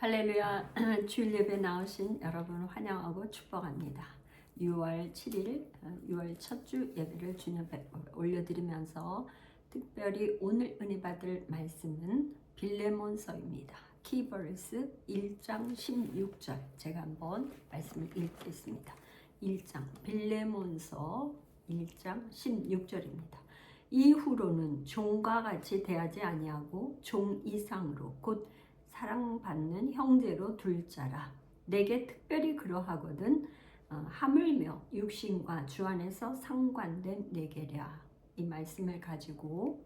할렐루야. 주일 예배 나오신 여러분 환영하고 축복합니다. 6월 7일 6월 첫 주 예배를 주님 앞에 올려드리면서 특별히 오늘 은혜 받을 말씀은 빌레몬서입니다. 키버스 1장 16절 제가 한번 말씀을 읽겠습니다. 1장 빌레몬서 1장 16절입니다. 이후로는 종과 같이 대하지 아니하고 종 이상으로 곧 사랑받는 형제로 둘 자라. 내게 특별히 그러하거든 하물며 육신과 주 안에서 상관된 내게랴. 이 말씀을 가지고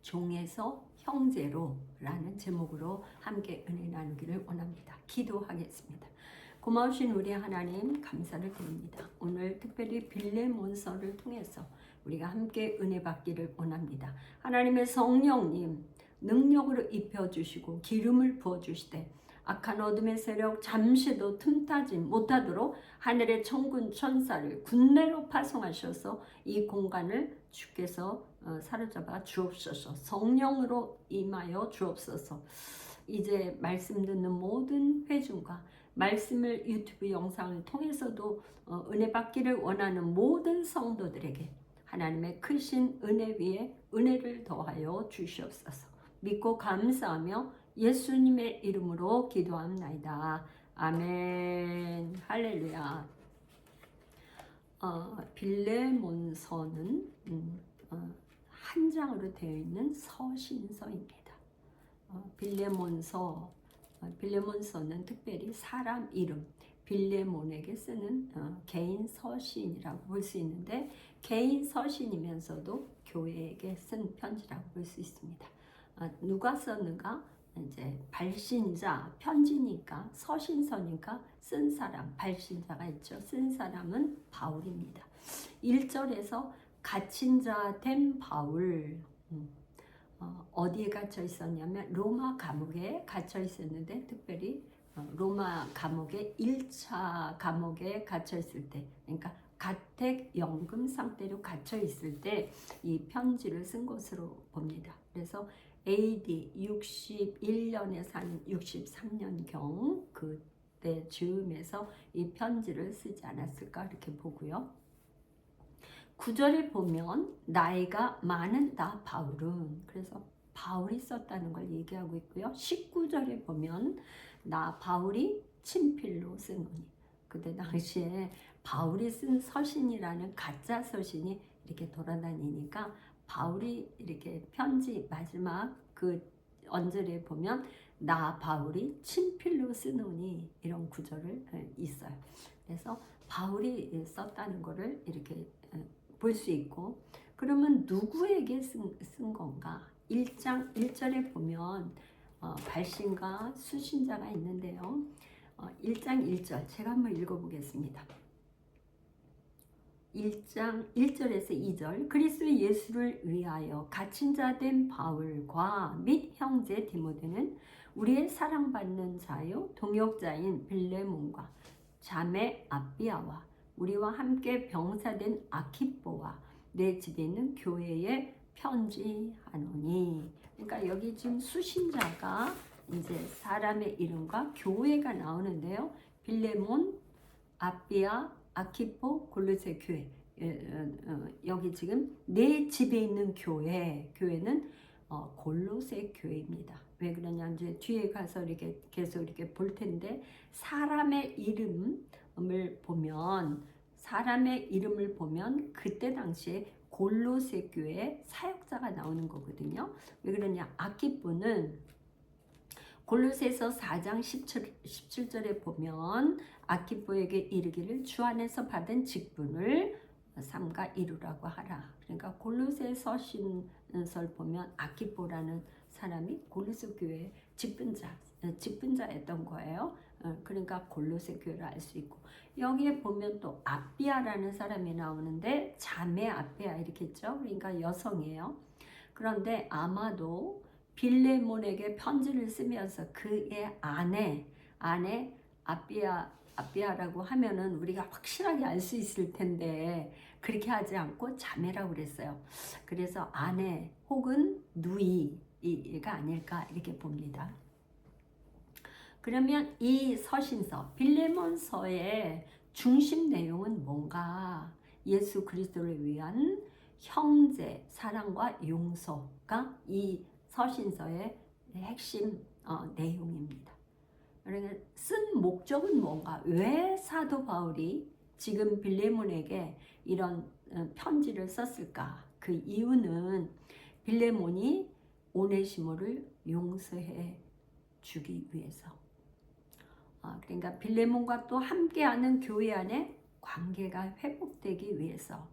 종에서 형제로 라는 제목으로 함께 은혜 나누기를 원합니다. 기도하겠습니다. 고마우신 우리 하나님 감사를 드립니다. 오늘 특별히 빌레몬서를 통해서 우리가 함께 은혜 받기를 원합니다. 하나님의 성령님 능력으로 입혀주시고 기름을 부어주시되 악한 어둠의 세력 잠시도 틈타지 못하도록 하늘의 천군 천사를 군대로 파송하셔서 이 공간을 주께서 사로잡아 주옵소서. 성령으로 임하여 주옵소서. 이제 말씀 듣는 모든 회중과 말씀을 유튜브 영상을 통해서도 은혜 받기를 원하는 모든 성도들에게 하나님의 크신 은혜 위에 은혜를 더하여 주시옵소서. 믿고 감사하며 예수님의 이름으로 기도합나이다. 아멘. 할렐루야. 빌레몬서는 한 장으로 되어 있는 서신서입니다. 빌레몬서는 특별히 사람 이름 빌레몬에게 쓰는 개인 서신이라고 볼 수 있는데 개인 서신이면서도 교회에게 쓴 편지라고 볼 수 있습니다. 누가 썼는가? 이제 발신자, 편지니까 서신서니까 쓴 사람, 발신자가 있죠. 쓴 사람은 바울입니다. 1절에서 갇힌 자 된 바울 어디에 갇혀 있었냐면 로마 감옥에 갇혀 있었는데 특별히 로마 감옥의 1차 감옥에 갇혀 있을 때 그러니까 가택 연금 상태로 갇혀 있을 때 이 편지를 쓴 것으로 봅니다. 그래서 AD 61년에서 한 63년경 그때 즈음에서 이 편지를 쓰지 않았을까 이렇게 보고요. 9절에 보면 나이가 많은 나 바울은 그래서 바울이 썼다는 걸 얘기하고 있고요. 19절에 보면 나 바울이 친필로 쓰노니 그때 당시에 바울이 쓴 서신이라는 가짜 서신이 이렇게 돌아다니니까 바울이 이렇게 편지 마지막 그 언절에 보면 나 바울이 친필로 쓰노니 이런 구절을 있어요. 그래서 바울이 썼다는 거를 이렇게 볼 수 있고 그러면 누구에게 쓴 건가? 1장 1절에 보면 발신과 수신자가 있는데요. 1장 1절 제가 한번 읽어보겠습니다. 1장 1절에서 2절 그리스도 예수를 위하여 갇힌 자 된 바울과 및 형제 디모데는 우리의 사랑받는 자요 동역자인 빌레몬과 자매 아비아와 우리와 함께 병사된 아키뽀와 내 집에 있는 교회에 편지하노니. 그러니까 여기 지금 수신자가 이제 사람의 이름과 교회가 나오는데요. 빌레몬, 아비아, 아키포, 골로새 교회. 여기 지금 내 집에 있는 교회는 골로새 교회입니다. 왜 그러냐 이제 뒤에 가서 이렇게 계속 이렇게 볼 텐데 사람의 이름을 보면 그때 당시에 골로새 교회 사역자가 나오는 거거든요. 왜 그러냐 아키포는 골로새서 4장 17절에 보면 아키포에게 이르기를 주 안에서 받은 직분을 삼가 이루라고 하라. 그러니까 골로새 서신서를 보면 아키포라는 사람이 골로새 교회 직분자였던 거예요. 그러니까 골로새 교회를 알 수 있고 여기에 보면 또 아비아라는 사람이 나오는데 자매 아비아 이렇게 있죠. 그러니까 여성이에요. 그런데 아마도 빌레몬에게 편지를 쓰면서 그의 아내 아비아라고 하면은 우리가 확실하게 알 수 있을 텐데 그렇게 하지 않고 자매라고 그랬어요. 그래서 아내 혹은 누이가 아닐까 이렇게 봅니다. 그러면 이 서신서 빌레몬서의 중심 내용은 뭔가? 예수 그리스도를 위한 형제 사랑과 용서가 이 서신서의 핵심 내용입니다. 그러니까 쓴 목적은 뭔가? 왜 사도 바울이 지금 빌레몬에게 이런 편지를 썼을까? 그 이유는 빌레몬이 오네시모를 용서해 주기 위해서. 그러니까 빌레몬과 또 함께하는 교회 안에 관계가 회복되기 위해서.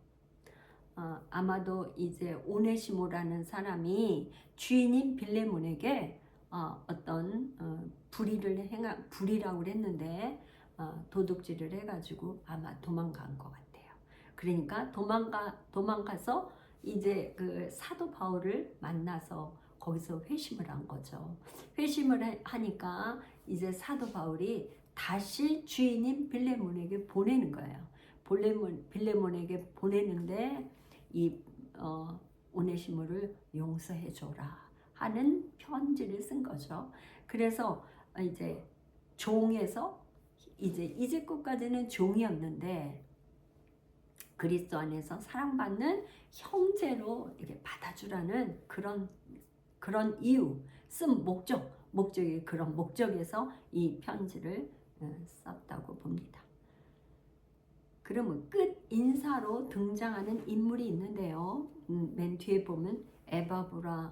아마도 이제 오네시모라는 사람이 주인인 빌레몬에게 어떤 불이라고 그랬는데 도둑질을 해가지고 아마 도망간 것 같아요. 그러니까 도망가서 이제 그 사도 바울을 만나서 거기서 회심을 한 거죠. 회심을 하니까 이제 사도 바울이 다시 주인인 빌레몬에게 보내는 거예요. 빌레몬에게 보내는데 이 오네시모를 용서해 줘라 하는 편지를 쓴 거죠. 그래서 이제 종에서 이제껏까지는 종이었는데 그리스도 안에서 사랑받는 형제로 이렇게 받아주라는 그런 이유, 쓴 목적이 그런 목적에서 이 편지를 썼다고 봅니다. 그러면 끝 인사로 등장하는 인물이 있는데요. 맨 뒤에 보면 에바브라,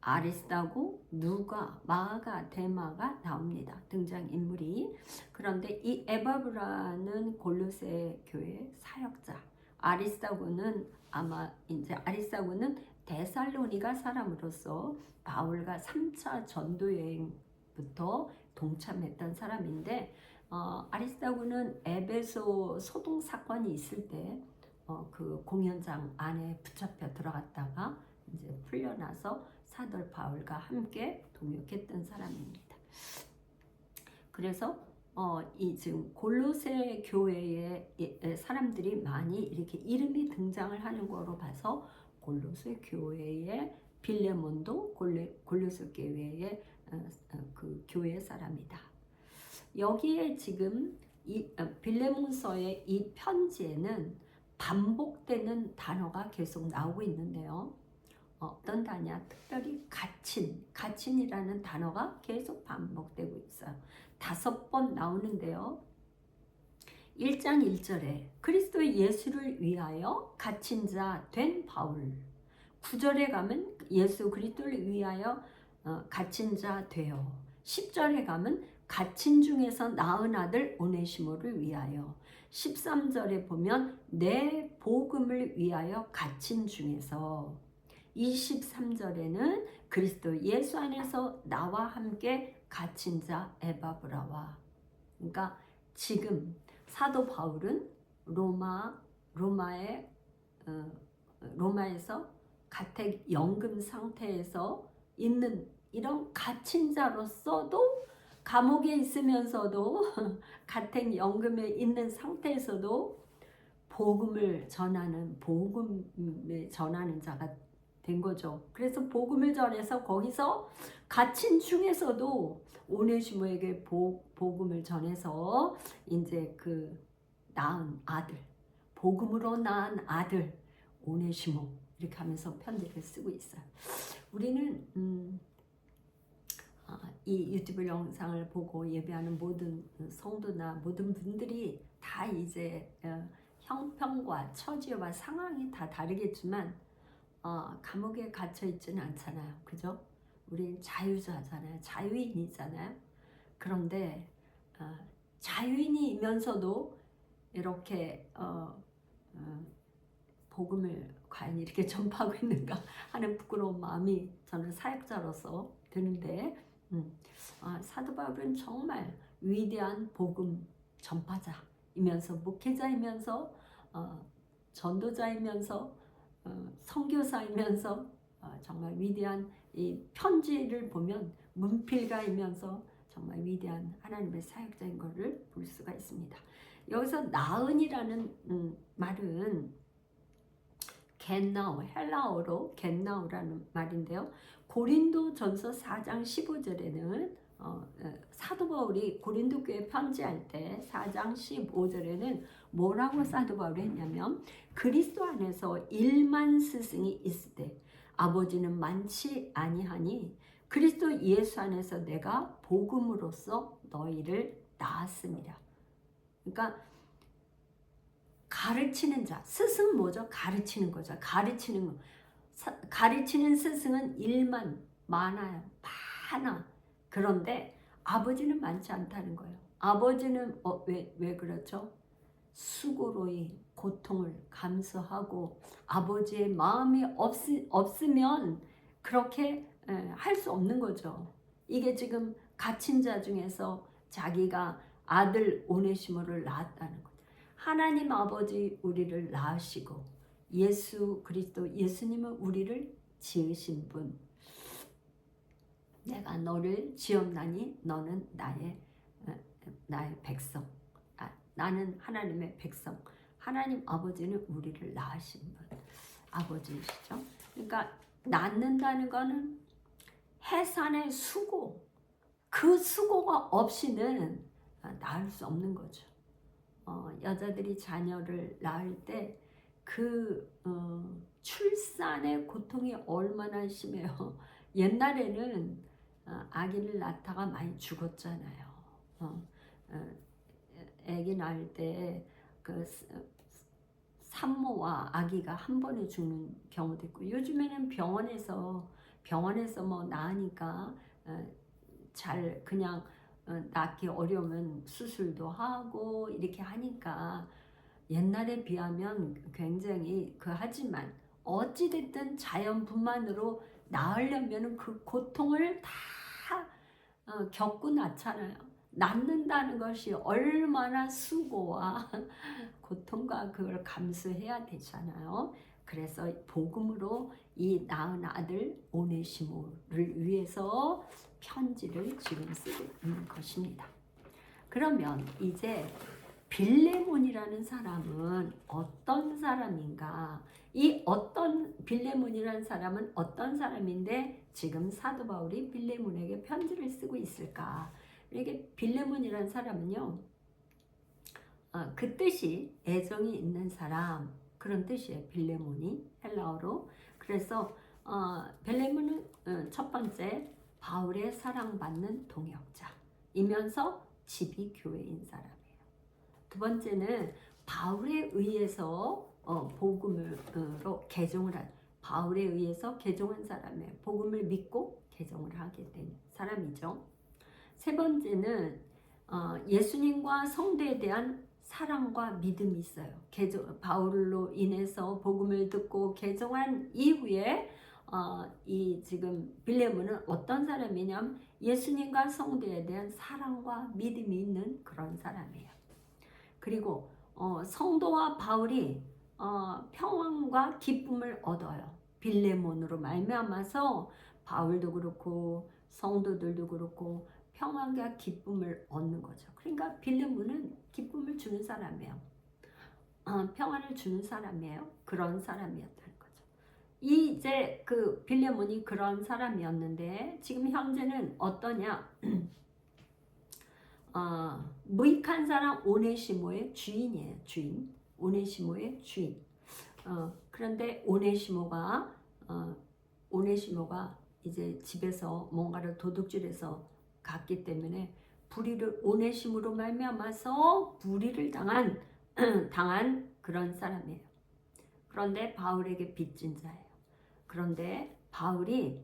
아리스다고, 누가, 마가, 데마가 나옵니다. 등장인물이. 그런데 이 에바브라는 골로새 교회 사역자, 아리스다고는 아리스다고는 데살로니가 사람으로서 바울과 3차 전도 여행부터 동참했던 사람인데 아리스다고는 에베소 소동 사건이 있을 때 그 공연장 안에 붙잡혀 들어갔다가 이제 풀려나서 사도 바울과 함께 동역했던 사람입니다. 그래서 이 지금 골로새 교회의 사람들이 많이 이렇게 이름이 등장을 하는 거로 봐서 골로새 교회의 빌레몬도 골로새 교회의 그 교회 사람이다. 여기에 지금 이 빌레몬서의 이 편지에는 반복되는 단어가 계속 나오고 있는데요. 어떤 단어냐? 특별히 가친이라는 단어가 계속 반복되고 있어요. 5번 나오는데요. 1장 1절에 그리스도 예수를 위하여 갇힌 자 된 바울. 9절에 가면 예수 그리스도를 위하여 갇힌 자 되어. 10절에 가면 갇힌 중에서 낳은 아들 오네시모를 위하여. 13절에 보면 내 복음을 위하여 갇힌 중에서. 23절에는 그리스도 예수 안에서 나와 함께 갇힌 자 에바브라와. 그러니까 지금 사도 바울은 로마에서 가택 연금 상태에서 있는 이런 갇힌 자로서도 감옥에 있으면서도 가택 연금에 있는 상태에서도 복음을 전하는 자가 된 거죠. 그래서 복음을 전해서 거기서 갇힌 중에서도 오네시모에게 복음을 전해서 이제 그 낳은 아들, 복음으로 낳은 아들 오네시모 이렇게 하면서 편지를 쓰고 있어요. 우리는 이 유튜브 영상을 보고 예배하는 모든 성도나 모든 분들이 다 이제 형편과 처지와 상황이 다 다르겠지만 감옥에 갇혀 있지는 않잖아요. 그죠? 우린 자유자잖아요. 자유인이잖아요. 그런데 자유인이면서도 이렇게 복음을 과연 이렇게 전파하고 있는가 하는 부끄러운 마음이 저는 사역자로서 드는데 사도 바울은 정말 위대한 복음 전파자이면서 목회자이면서 전도자이면서 선교사이면서 정말 위대한 이 편지를 보면 문필가이면서 정말 위대한 하나님의 사역자인 것을 볼 수가 있습니다. 여기서 나은이라는 말은 겟나우, 헬라어로 겟나우라는 말인데요. 고린도전서 4장 15절에는 사도 바울이 고린도 교회 편지할 때 4장 15절에는 뭐라고 사도 바울이 했냐면 그리스도 안에서 1만 스승이 있을 때 아버지는 많지 아니하니 그리스도 예수 안에서 내가 복음으로써 너희를 낳았습니다. 그러니까 가르치는 자, 스승 뭐죠? 가르치는 거죠. 가르치는 스승은 1만 많아요. 많아. 그런데 아버지는 많지 않다는 거예요. 아버지는 왜 그렇죠? 수고로이 고통을 감수하고 아버지의 마음이 없으면 그렇게 할 수 없는 거죠. 이게 지금 갇힌 자 중에서 자기가 아들 오네시모를 낳았다는 거죠. 하나님 아버지 우리를 낳으시고 예수 그리스도 예수님은 우리를 지으신 분. 내가 너를 지었나니 너는 나의 백성. 나는 하나님의 백성. 하나님 아버지는 우리를 낳으신 분. 아버지이시죠. 그러니까 낳는다는 거는 해산의 수고. 그 수고가 없이는 낳을 수 없는 거죠. 여자들이 자녀를 낳을 때 그 출산의 고통이 얼마나 심해요. 옛날에는 아기를 낳다가 많이 죽었잖아요. 아기 낳을 때 그 산모와 아기가 한 번에 죽는 경우도 있고 요즘에는 병원에서 뭐 낳으니까 잘 그냥 낳기 어려우면 수술도 하고 이렇게 하니까 옛날에 비하면 굉장히 하지만 어찌됐든 자연분만으로 낳으려면 그 고통을 다 겪고 낳잖아요. 낳는다는 것이 얼마나 수고와 고통과 그걸 감수해야 되잖아요. 그래서 복음으로 이 낳은 아들 오네시모를 위해서 편지를 지금 쓰고 있는 것입니다. 그러면 이제 빌레몬이라는 사람은 어떤 사람인가? 이 빌레몬이라는 사람은 어떤 사람인데 지금 사도 바울이 빌레몬에게 편지를 쓰고 있을까? 이게 빌레몬이라는 사람은요, 그 뜻이 애정이 있는 사람 그런 뜻이에요. 빌레몬이 헬라어로. 그래서 빌레몬은 첫 번째 바울의 사랑받는 동역자이면서 집이 교회인 사람이에요. 두 번째는 바울에 의해서 복음으로 개종을 한 바울에 의해서 개종한 사람이에요. 복음을 믿고 개종을 하게 된 사람이죠. 세 번째는 예수님과 성도에 대한 사랑과 믿음이 있어요. 바울로 인해서 복음을 듣고 개종한 이후에 이 지금 빌레몬은 어떤 사람이냐면 예수님과 성도에 대한 사랑과 믿음이 있는 그런 사람이에요. 그리고 성도와 바울이 평안과 기쁨을 얻어요. 빌레몬으로 말미암아서 바울도 그렇고 성도들도 그렇고 평안과 기쁨을 얻는 거죠. 그러니까 빌레몬은 기쁨을 주는 사람이에요. 평안을 주는 사람이에요. 그런 사람이었다는 거죠. 이제 그 빌레몬이 그런 사람이었는데 지금 현재는 어떠냐? 무익한 사람 오네시모의 주인이에요. 주인. 오네시모의 주인. 그런데 오네시모가 이제 집에서 뭔가를 도둑질해서 갔기 때문에 오네시모로 말미암아서 불의를 당한 그런 사람이에요. 그런데 바울에게 빚진 자예요. 그런데 바울이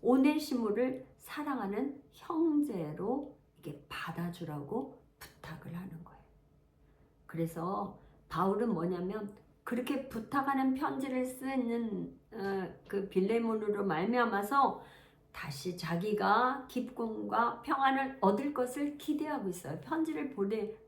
오네시모를 사랑하는 형제로 이렇게 받아주라고 부탁을 하는 거예요. 그래서 바울은 뭐냐면 그렇게 부탁하는 편지를 쓰는 그 빌레몬으로 말미암아서 다시 자기가 기쁨과 평안을 얻을 것을 기대하고 있어요. 편지를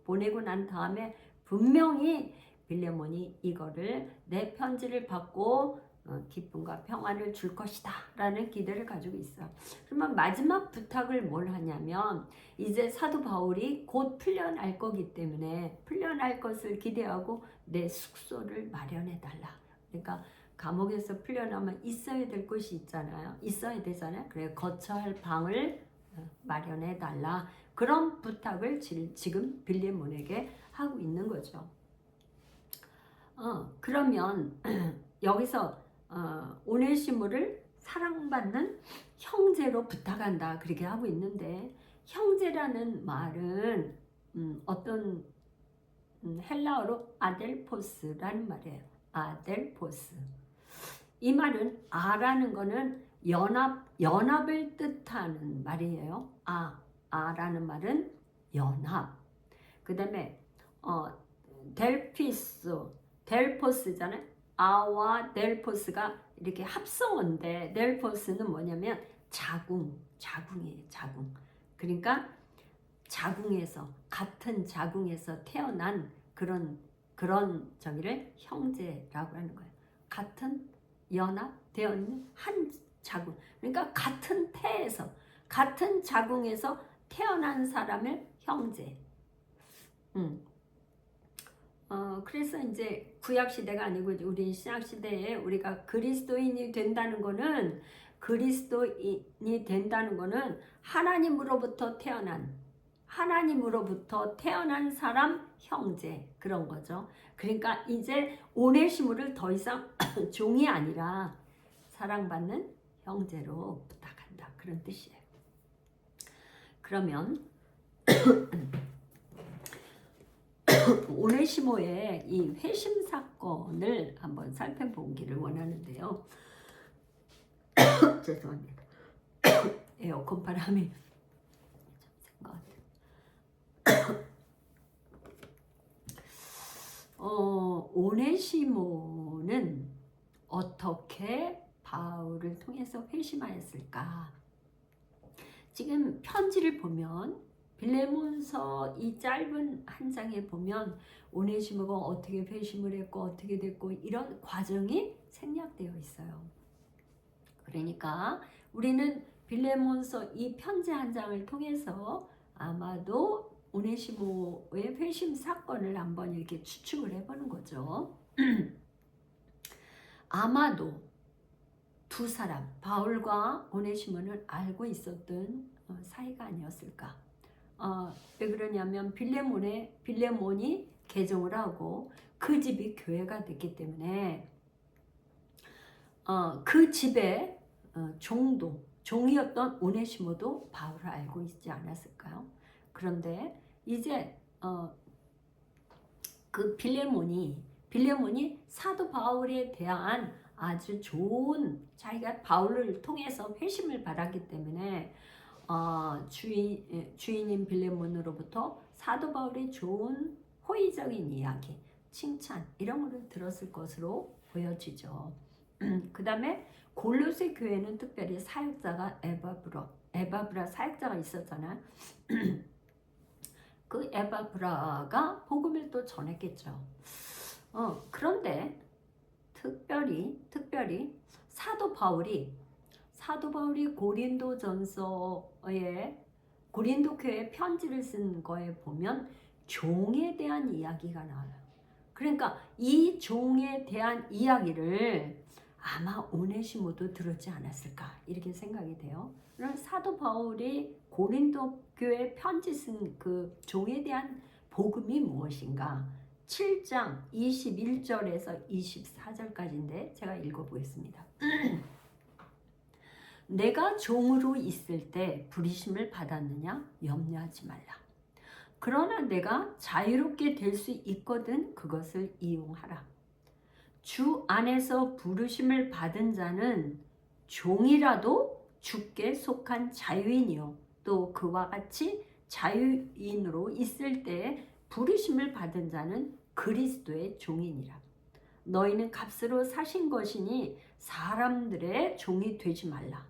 보내고 난 다음에 분명히 빌레몬이 이거를 내 편지를 받고 기쁨과 평안을 줄 것이다 라는 기대를 가지고 있어요. 그러면 마지막 부탁을 뭘 하냐면 이제 사도 바울이 곧 풀려날 거기 때문에 풀려날 것을 기대하고 내 숙소를 마련해 달라. 그러니까 감옥에서 풀려나면 있어야 될 곳이 있잖아요. 있어야 되잖아요. 그래 거처할 방을 마련해 달라. 그런 부탁을 지금 빌레몬에게 하고 있는 거죠. 그러면 여기서 오네시모를 사랑받는 형제로 부탁한다 그렇게 하고 있는데, 형제라는 말은 어떤 헬라어로 아델포스라는 말이에요. 아델포스. 이 말은 아라는 거는 연합을 뜻하는 말이에요. 아라는 말은 연합. 그 다음에 델포스잖아요. 아와 델포스가 이렇게 합성어인데, 델포스는 뭐냐면 자궁이에요. 자궁. 그러니까 자궁에서, 같은 자궁에서 태어난 그런 저기를 형제라고 하는 거예요. 같은 연합되어 있는 한 자궁. 그러니까 같은 태에서, 같은 자궁에서 태어난 사람을 형제. 그래서 이제 구약 시대가 아니고 우리 신약 시대에 우리가 그리스도인이 된다는 거는, 하나님으로부터 태어난 사람 형제, 그런 거죠. 그러니까 이제 오네시모를 더 이상 종이 아니라 사랑받는 형제로 부탁한다, 그런 뜻이에요. 그러면 오네시모의 이 회심 사건을 한번 살펴보기를 원하는데요. 죄송합니다. 에어컨 바람이 좀 센 것 같아요. 오네시모는 어떻게 바울을 통해서 회심하였을까? 지금 편지를 보면, 빌레몬서 이 짧은 한 장에 보면 오네시모가 어떻게 회심을 했고 어떻게 됐고 이런 과정이 생략되어 있어요. 그러니까 우리는 빌레몬서 이 편지 한 장을 통해서 아마도 오네시모의 회심 사건을 한번 이렇게 추측을 해보는 거죠. 아마도 두 사람, 바울과 오네시모는 알고 있었던 사이가 아니었을까. 왜 그러냐면 빌레몬이 개종을 하고 그 집이 교회가 됐기 때문에 그 집의 종이었던 오네시모도 바울을 알고 있지 않았을까요? 그런데 이제 그 빌레몬이 사도 바울에 대한 아주 좋은, 자기가 바울을 통해서 회심을 받았기 때문에 주인인 빌레몬으로부터 사도 바울의 좋은 호의적인 이야기, 칭찬 이런 거를 들었을 것으로 보여지죠. 그 다음에 골로새 교회는 특별히 사역자가 에바브라 사역자가 있었잖아요. 그 에바브라가 복음을 또 전했겠죠. 그런데 특별히 사도 바울이 고린도전서에, 고린도 교회에 편지를 쓴 거에 보면 종에 대한 이야기가 나와요. 그러니까 이 종에 대한 이야기를 아마 오네시모도 들었지 않았을까 이렇게 생각이 돼요. 그럼 사도 바울이 고린도 교회에 편지 쓴 그 종에 대한 복음이 무엇인가? 7장 21절에서 24절까지인데 제가 읽어보겠습니다. 내가 종으로 있을 때 부르심을 받았느냐? 염려하지 말라. 그러나 내가 자유롭게 될 수 있거든 그것을 이용하라. 주 안에서 부르심을 받은 자는 종이라도 주께 속한 자유인이요, 또 그와 같이 자유인으로 있을 때 부르심을 받은 자는 그리스도의 종이니라. 너희는 값으로 사신 것이니 사람들의 종이 되지 말라.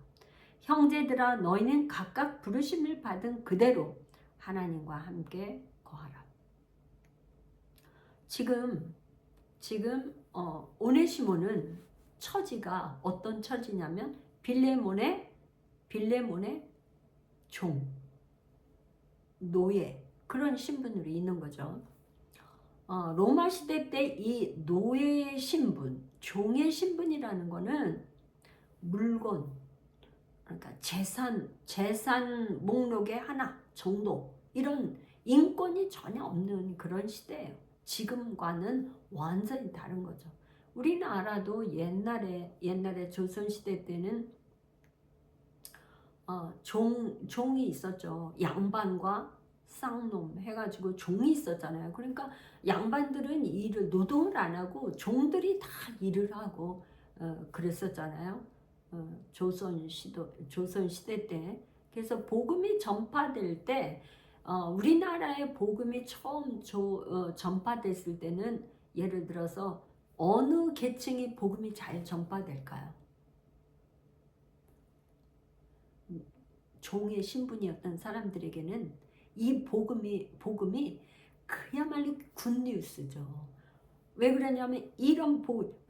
형제들아, 너희는 각각 부르심을 받은 그대로 하나님과 함께 거하라. 지금 오네시모는 처지가 어떤 처지냐면 빌레몬의 종, 노예, 그런 신분으로 있는 거죠. 로마 시대 때 이 노예의 신분, 종의 신분이라는 거는 물건, 그러니까 재산 목록에 하나 정도 이런 인권이 전혀 없는 그런 시대예요. 지금과는 완전히 다른 거죠. 우리나라도 옛날에 조선시대 때는 종이 있었죠. 양반과 쌍놈 해가지고 종이 있었잖아요. 그러니까 양반들은 노동을 안 하고 종들이 다 일을 하고 그랬었잖아요. 조선시대 때. 그래서 복음이 전파될 때 우리나라에 복음이 처음 전파됐을 때는 예를 들어서 어느 계층이 복음이 잘 전파될까요? 종의 신분이었던 사람들에게는 이 복음이 그야말로 굿뉴스죠. 왜 그러냐면 이런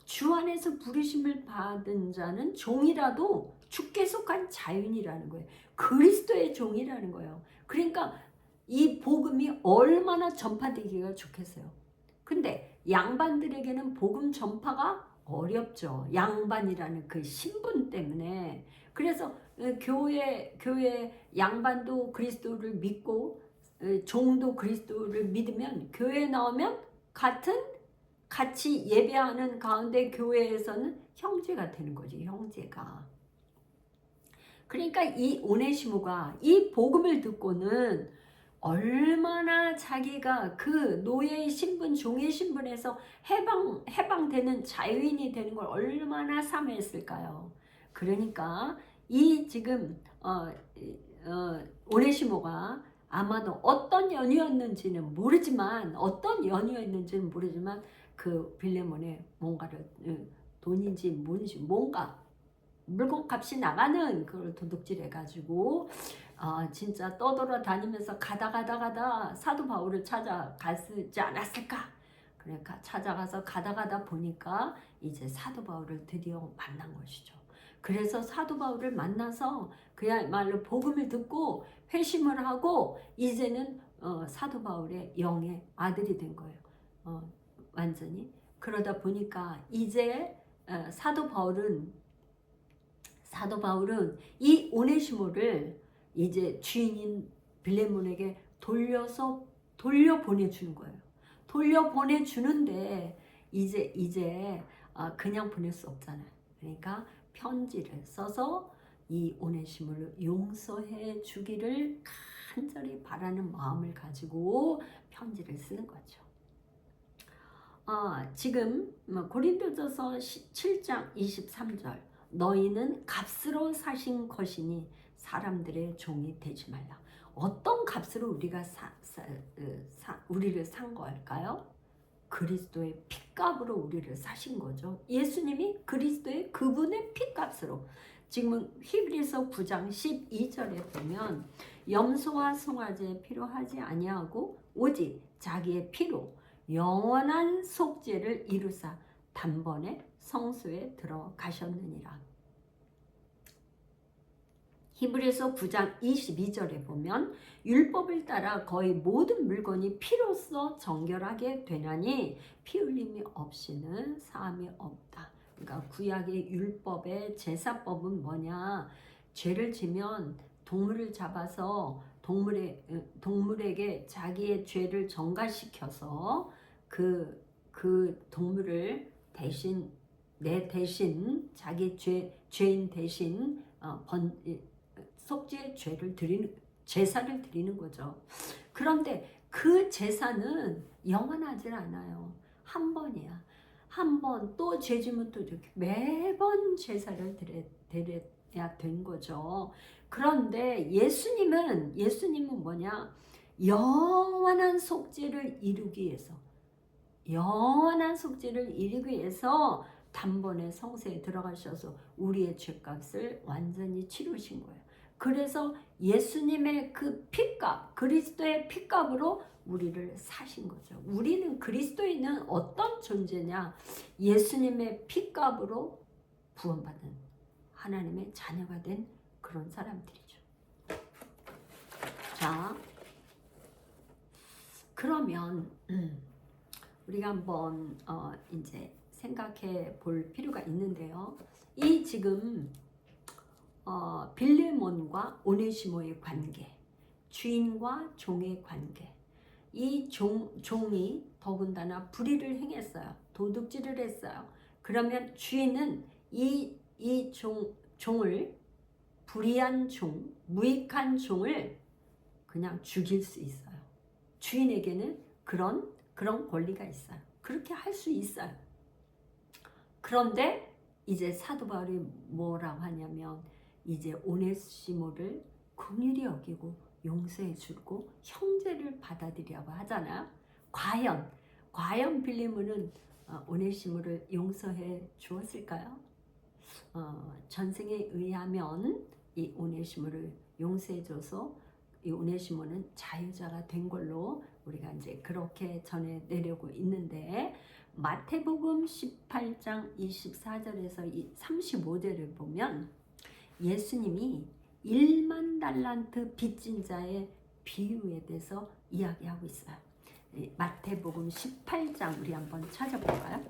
주 안에서 부르심을 받은 자는 종이라도 주께 속한 자윤이라는 거예요. 그리스도의 종이라는 거예요. 그러니까 이 복음이 얼마나 전파되기가 좋겠어요. 근데 양반들에게는 복음 전파가 어렵죠. 양반이라는 그 신분 때문에. 그래서 교회 양반도 그리스도를 믿고 종도 그리스도를 믿으면 교회에 나오면 같이 예배하는 가운데 교회에서는 형제가 되는 거죠. 형제가. 그러니까 이 오네시모가 이 복음을 듣고는 얼마나 자기가 그 노예의 신분, 종의 신분에서 해방되는 자유인이 되는 걸 얼마나 사모했을까요? 그러니까 이 지금 오네시모가 아마도 어떤 연유였는지는 모르지만 그 빌레몬의 뭔가를 돈인지 뭔지 뭔가 물건값이 나가는 그걸 도둑질 해가지고 진짜 떠돌아다니면서 가다 사도 바울을 찾아갔지 않았을까. 그러니까 찾아가서 가다 보니까 이제 사도 바울을 드디어 만난 것이죠. 그래서 사도 바울을 만나서 그야말로 복음을 듣고 회심을 하고 이제는 사도 바울의 영의 아들이 된 거예요. 완전히. 그러다 보니까 이제 사도 바울은 이 오네시모를 이제 주인인 빌레몬에게 돌려보내주는 거예요. 돌려보내주는데 이제 그냥 보낼 수 없잖아요. 그러니까 편지를 써서 이 오네시모를 용서해 주기를 간절히 바라는 마음을 가지고 편지를 쓰는 거죠. 지금 고린도전서 7장 23절 너희는 값으로 사신 것이니 사람들의 종이 되지 말라. 어떤 값으로 우리가 우리를 산 걸까요? 그리스도의 핏값으로 우리를 사신 거죠. 예수님이 그리스도의 그분의 핏값으로. 지금 히브리서 9장 12절에 보면 염소와 송아지의 피로 하지 아니하고 오직 자기의 피로 영원한 속죄를 이루사 단번에 성소에 들어가셨느니라. 히브리서 9장 22절에 보면 율법을 따라 거의 모든 물건이 피로써 정결하게 되나니 피 흘림이 없이는 사함이 없다. 그러니까 구약의 율법의 제사법은 뭐냐? 죄를 지면 동물을 잡아서 동물에게 자기의 죄를 전가시켜서 그 동물을 내 대신 자기 죄인 대신 속죄의 제사를 드리는 거죠. 그런데 그 제사는 영원하지 않아요. 한 번이야. 한 번 또 죄지면 또 이렇게 매번 제사를 드려야 된 거죠. 그런데 예수님은 뭐냐? 영원한 속죄를 이루기 위해서 단번에 성소에 들어가셔서 우리의 죄값을 완전히 치르신 거예요. 그래서 예수님의 그 핏값, 그리스도의 핏값으로 우리를 사신 거죠. 우리는 그리스도인은 어떤 존재냐? 예수님의 핏값으로 구원받은 하나님의 자녀가 된 그런 사람들이죠. 자, 그러면 우리가 한번 이제 생각해 볼 필요가 있는데요. 이 지금 빌레몬과 오네시모의 관계, 주인과 종의 관계. 이 종이 더군다나 불의를 행했어요. 도둑질을 했어요. 그러면 주인은 이 종을, 불의한 종, 무익한 종을 그냥 죽일 수 있어요. 주인에게는 그런 권리가 있어요. 그렇게 할 수 있어요. 그런데 이제 사도 바울이 뭐라고 하냐면 이제 오네시모를 긍휼히 여기고 용서해 주고 형제를 받아들이라고 하잖아요. 과연 빌레몬은 오네시모를 용서해 주었을까요? 전생에 의하면 이 오네시모를 용서해 줘서 이 오네시모는 자유자가 된 걸로 우리가 이제 그렇게 전해 내려고 있는데, 마태복음 18장 24절에서 35절을 보면 예수님이 1만 달란트 빚진 자의 비유에 대해서 이야기하고 있어요. 마태복음 18장 우리 한번 찾아볼까요?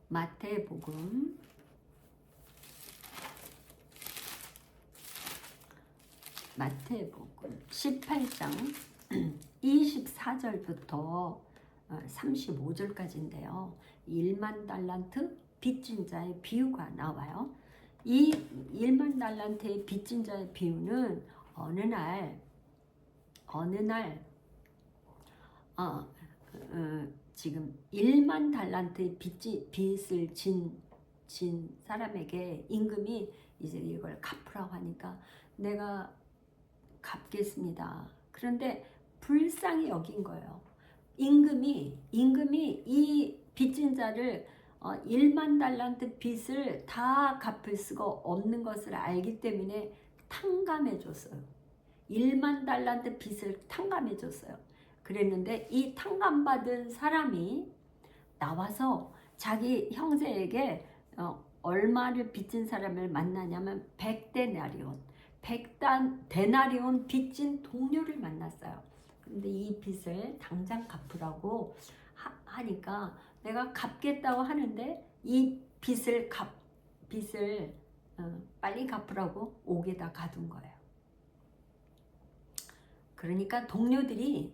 마태복음 18장 24절부터 35절까지인데요. 1만 달란트 빚진 자의 비유가 나와요. 이 1만 달란트의 빚진 자의 비유는 어느 날 지금 1만 달란트의 빚을 진 사람에게 임금이 이제 이걸 갚으라고 하니까 내가 갚겠습니다. 그런데 불쌍히 여긴 거예요. 임금이 이 빚진 자를 1만 달란트 빚을 다 갚을 수가 없는 것을 알기 때문에 탕감해 줬어요. 1만 달란트 빚을 탕감해 줬어요. 그랬는데 이 탕감받은 사람이 나와서 자기 형제에게 얼마를 빚진 사람을 만나냐면 100데나리온, 100데나리온 빚진 동료를 만났어요. 근데 이 빚을 당장 갚으라고 하니까 내가 갚겠다고 하는데 이 빚을 빨리 갚으라고 옥에다 가둔 거예요. 그러니까 동료들이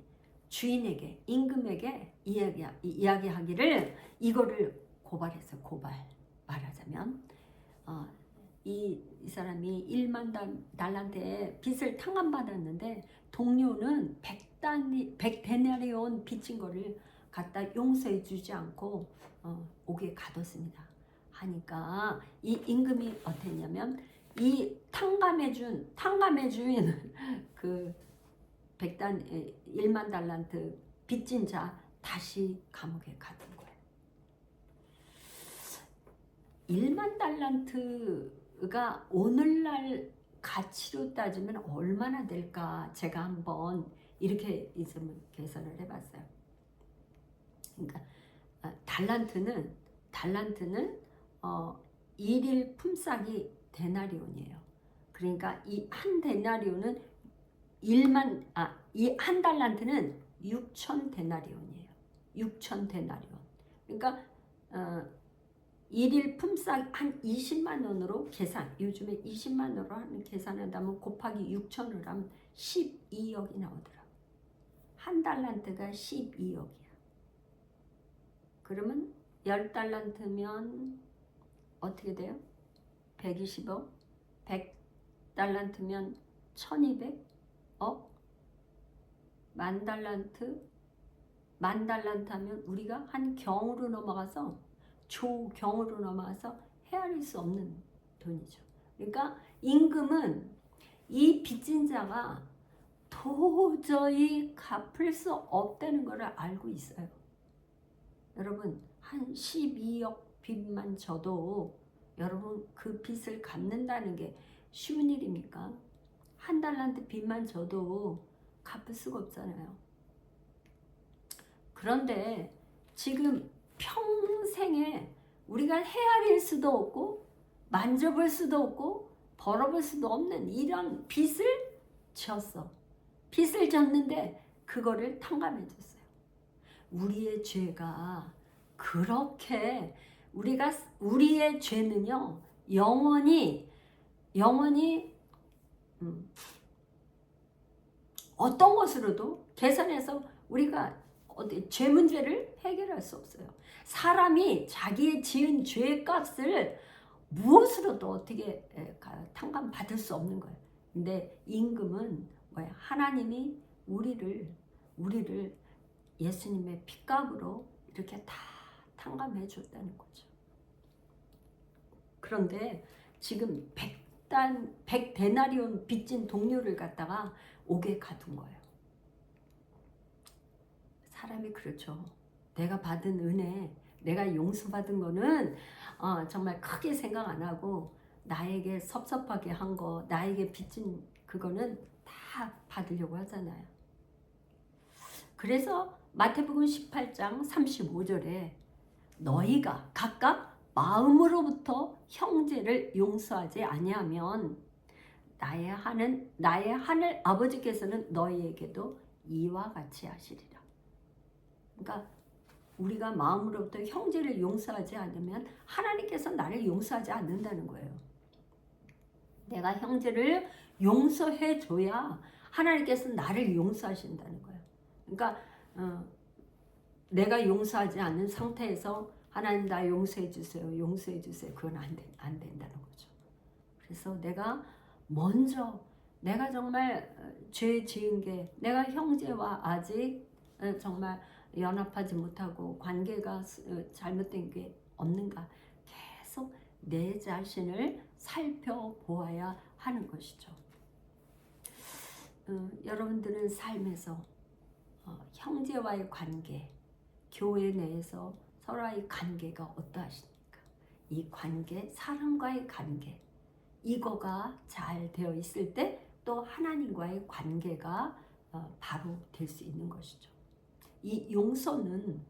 주인에게, 임금에게 이야기하기를 이거를 고발했어요. 말하자면 이 사람이 1만 달란트의 빚을 탕감받았는데 동료는 100데나리온 빚진 거를 갖다 용서해 주지 않고 옥에 가뒀습니다. 하니까 이 임금이 어땠냐면 이 탕감해 준 그 1만 달란트 빚진 자 다시 감옥에 가둔 거예요. 1만 달란트가 오늘날 가치로 따지면 얼마나 될까 제가 한번 이렇게 계산을 해봤어요. 그러니까 달란트는 일일 품삯이 데나리온이에요. 그러니까 이 한 데나리온은 이 한 달란트는 6천 데나리온이에요. 6천 데나리온. 그러니까 일일 품삯 한 20만 원으로 요즘에 20만 원으로 하는 계산한다면 곱하기 6천을 하면 12억이 나오더라고요. 한 달란트가 12억이야. 그러면 10달란트면 어떻게 돼요? 120억? 100달란트면 1200억? 만 달란트 하면 우리가 한 경으로 넘어가서 조경으로 넘어가서 헤아릴 수 없는 돈이죠. 그러니까 임금은 이 빚진 자가 도저히 갚을 수 없다는 것을 알고 있어요. 여러분 한 12억 빚만 져도 여러분 그 빚을 갚는다는 게 쉬운 일입니까? 한 달란트 빚만 져도 갚을 수가 없잖아요. 그런데 지금 평생에 우리가 헤아릴 수도 없고 만져볼 수도 없고 벌어볼 수도 없는 이런 빚을 졌어. 빚을 졌는데 그거를 탕감해 줬어요. 우리의 죄가 그렇게 우리의 죄는요 영원히 어떤 것으로도 계산해서 우리가 죄 문제를 해결할 수 없어요. 사람이 자기의 지은 죄의 값을 무엇으로도 어떻게 탕감받을 수 없는 거예요. 근데 임금은 뭐야? 하나님이 우리를 예수님의 핏값으로 이렇게 다 탕감해 줬다는 거죠. 그런데 지금 100데나리온 빚진 동료를 갖다가 옥에 가둔 거예요. 사람이 그렇죠. 내가 받은 은혜, 내가 용서받은 거는 정말 크게 생각 안 하고 나에게 섭섭하게 한 거, 나에게 빚진 그거는 다 받으려고 하잖아요. 그래서 마태복음 18장 35절에 너희가 각각 마음으로부터 형제를 용서하지 아니하면 나의 하늘 아버지께서는 너희에게도 이와 같이 하시리라. 그러니까 우리가 마음으로부터 형제를 용서하지 않으면 하나님께서 나를 용서하지 않는다는 거예요. 내가 형제를 용서해 줘야 하나님께서 나를 용서하신다는 거예요. 그러니까 내가 용서하지 않는 상태에서 하나님 나 용서해 주세요. 용서해 주세요. 그건 안 된다는 거죠. 그래서 내가 먼저 내가 정말 죄 지은 게 내가 형제와 아직 정말 연합하지 못하고 관계가 잘못된 게 없는가 계속 내 자신을 살펴보아야 하는 것이죠. 여러분들은 삶에서 형제와의 관계, 교회 내에서 서로의 관계가 어떠하십니까? 이 관계, 사람과의 관계, 이거가 잘 되어 있을 때 또 하나님과의 관계가 바로 될 수 있는 것이죠. 이 용서는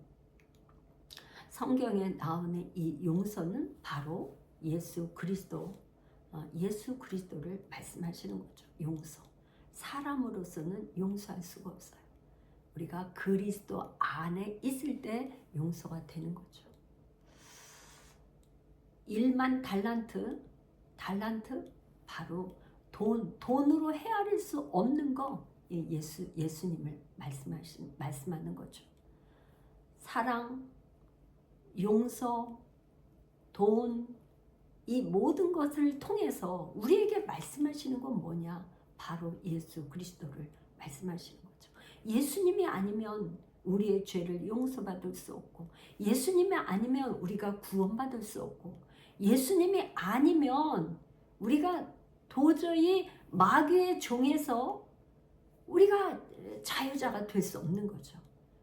성경에 나오는 이 용서는 바로 예수 그리스도를 말씀하시는 거죠. 용서. 사람으로서는 용서할 수가 없어요. 우리가 그리스도 안에 있을 때 용서가 되는 거죠. 1만 달란트 바로 돈으로 헤아릴 수 없는 거 예수님을 말씀하는 거죠. 사랑, 용서, 돈, 이 모든 것을 통해서 우리에게 말씀하시는 건 뭐냐? 바로 예수 그리스도를 말씀하시는 거죠. 예수님이 아니면 우리의 죄를 용서받을 수 없고, 예수님이 아니면 우리가 구원받을 수 없고, 예수님이 아니면 우리가 도저히 마귀의 종에서 우리가 자유자가 될 수 없는 거죠.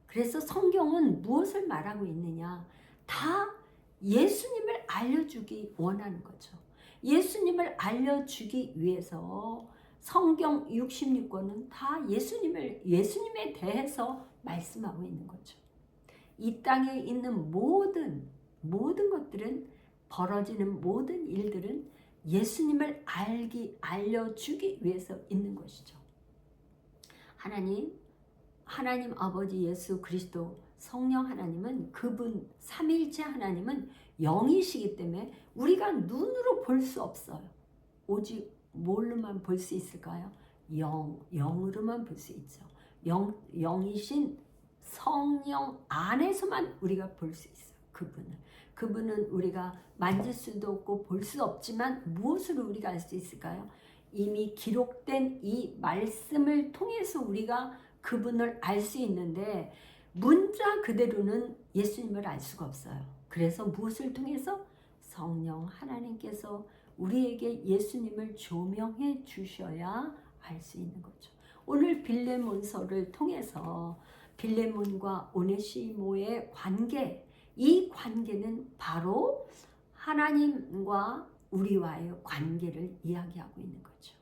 그래서 성경은 무엇을 말하고 있느냐? 다 예수님을 알려주기 원하는 거죠. 예수님을 알려주기 위해서 성경 66권은 다 예수님에 대해서 말씀하고 있는 거죠. 이 땅에 있는 모든 것들은 벌어지는 모든 일들은 예수님을 알려주기 위해서 있는 것이죠. 하나님 아버지 예수 그리스도 성령 하나님은 그분 삼일체 하나님은 영이시기 때문에 우리가 눈으로 볼 수 없어요. 오직 뭘로만 볼 수 있을까요? 영으로만 볼 수 있죠. 영이신 성령 안에서만 우리가 볼 수 있어요. 그분은 우리가 만질 수도 없고 볼 수 없지만 무엇으로 우리가 알 수 있을까요? 이미 기록된 이 말씀을 통해서 우리가 그분을 알 수 있는데 문자 그대로는 예수님을 알 수가 없어요. 그래서 무엇을 통해서? 성령 하나님께서 우리에게 예수님을 조명해 주셔야 알 수 있는 거죠. 오늘 빌레몬서를 통해서 빌레몬과 오네시모의 관계, 이 관계는 바로 하나님과 우리와의 관계를 이야기하고 있는 거죠.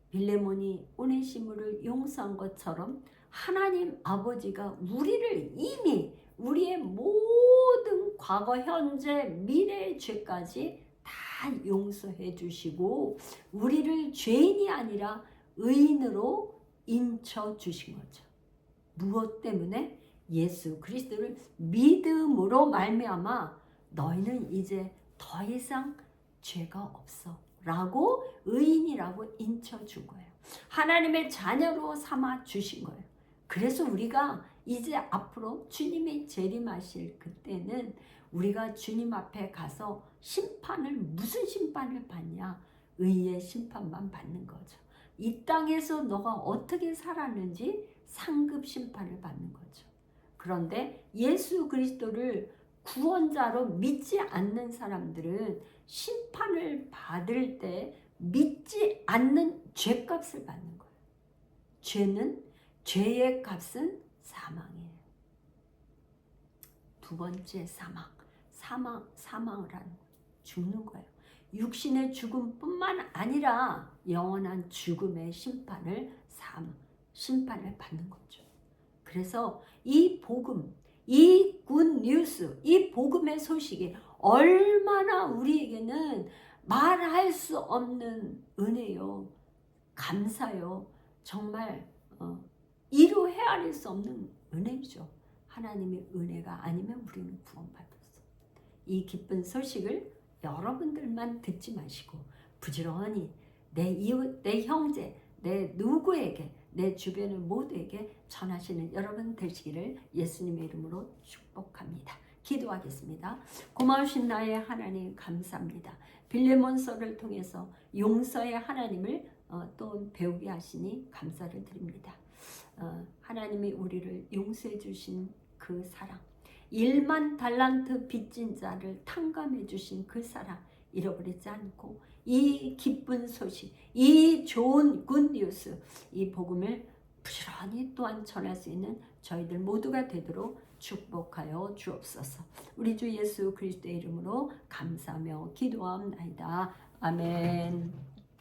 빌레몬이 오네시모를 용서한 것처럼 하나님 아버지가 우리를 이미 우리의 모든 과거, 현재, 미래의 죄까지 다 용서해 주시고 우리를 죄인이 아니라 의인으로 인쳐 주신 거죠. 무엇 때문에? 예수 그리스도를 믿음으로 말미암아 너희는 이제 더 이상 죄가 없어 라고 의인이라고 인쳐준 거예요. 하나님의 자녀로 삼아 주신 거예요. 그래서 우리가 이제 앞으로 주님이 재림하실 그때는 우리가 주님 앞에 가서 무슨 심판을 받냐? 의의 심판만 받는 거죠. 이 땅에서 너가 어떻게 살았는지 상급 심판을 받는 거죠. 그런데 예수 그리스도를 구원자로 믿지 않는 사람들은 심판을 받을 때 믿지 않는 죄값을 받는 거예요. 죄의 값은 사망이에요. 두 번째 사망을 하는 거예요. 죽는 거예요. 육신의 죽음뿐만 아니라 영원한 죽음의 심판을 받는 거죠. 그래서 이 복음, 이 굿뉴스, 이 복음의 소식이 얼마나 우리에게는 말할 수 없는 은혜요. 감사요. 정말 이루 헤아릴 수 없는 은혜죠. 하나님의 은혜가 아니면 우리는 구원받을 수 없다. 이 기쁜 소식을 여러분들만 듣지 마시고 부지런히 내 이웃, 내 형제, 내 누구에게, 내 주변의 모두에게 전하시는 여러분 되시기를 예수님의 이름으로 축복합니다. 기도하겠습니다. 고마우신 나의 하나님 감사합니다. 빌레몬서를 통해서 용서의 하나님을 또 배우게 하시니 감사를 드립니다. 하나님이 우리를 용서해 주신 그 사랑, 1만 달란트 빚진 자를 탕감해 주신 그 사랑 잃어버리지 않고 이 기쁜 소식, 이 좋은 굿뉴스, 이 복음을 부지런히 또한 전할 수 있는 저희들 모두가 되도록 축복하여 주옵소서. 우리 주 예수 그리스도의 이름으로 감사하며 기도하옵나이다. 아멘.